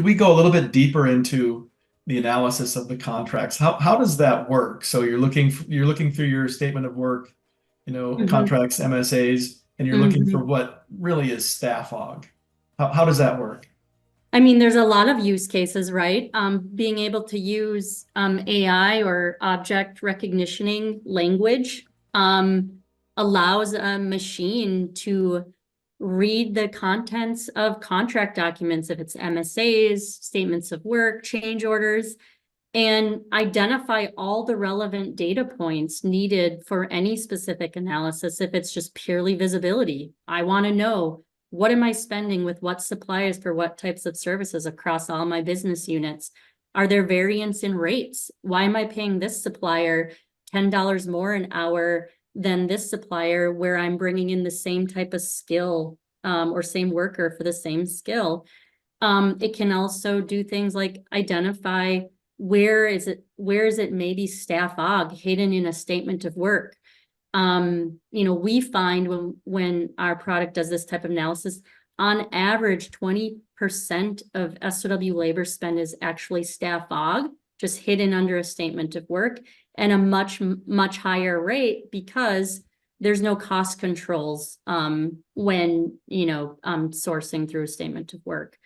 could we go a little bit deeper into the analysis of the contracts? How does that work? So you're looking through your statement of work, Mhm. contracts, MSAs, and you're looking for Mhm. what really is staff aug. How does that work? I mean, there's a lot of use cases, right? Being able to use AI or object recognitioning language allows a machine to read the contents of contract documents, if it's MSAs, statements of work, change orders, and identify all the relevant data points needed for any specific analysis. If it's just purely visibility, I want to know, what am I spending with what suppliers for what types of services across all my business units? Are there variance in rates? Why am I paying this supplier $10 more an hour than this supplier where I'm bringing in the same type of skill or same worker for the same skill? It can also do things like identify where is it maybe staff aug hidden in a statement of work. We find when our product does this type of analysis, on average, 20% of SOW labor spend is actually staff aug, just hidden under a statement of work, and a much higher rate because there's no cost controls when sourcing through a statement of work.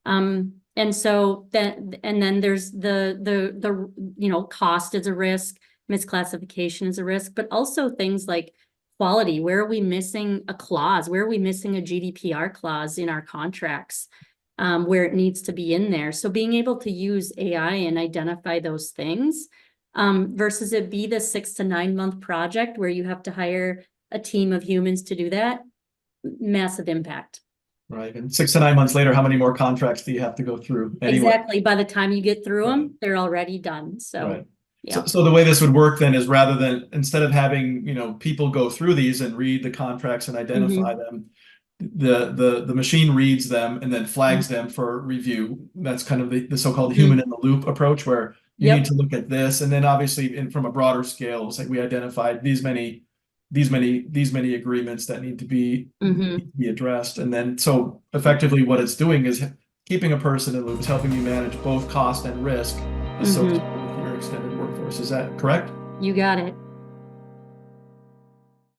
And so then there's the cost is a risk, misclassification is a risk, but also things like quality. Where are we missing a clause? Where are we missing a GDPR clause in our contracts where it needs to be in there? So being able to use AI and identify those things versus it be the 6 to 9 month project where you have to hire a team of humans to do that, massive impact. Right. And 6 to 9 months later, how many more contracts do you have to go through anyway? Exactly. By the time you get through Right. them, they're already done. So, Right. yeah. So the way this would work then is rather than instead of having, people go through these and read the contracts and identify them, the machine reads them and then flags them for review. That's kind of the so-called human in the loop approach where you need Yep. to look at this. And then obviously from a broader scale, it's like we identified these many agreements that need to be addressed. And then so effectively what it's doing is keeping a person in the loop, is helping you manage both cost and risk associated with your extended workforce. Is that correct? You got it.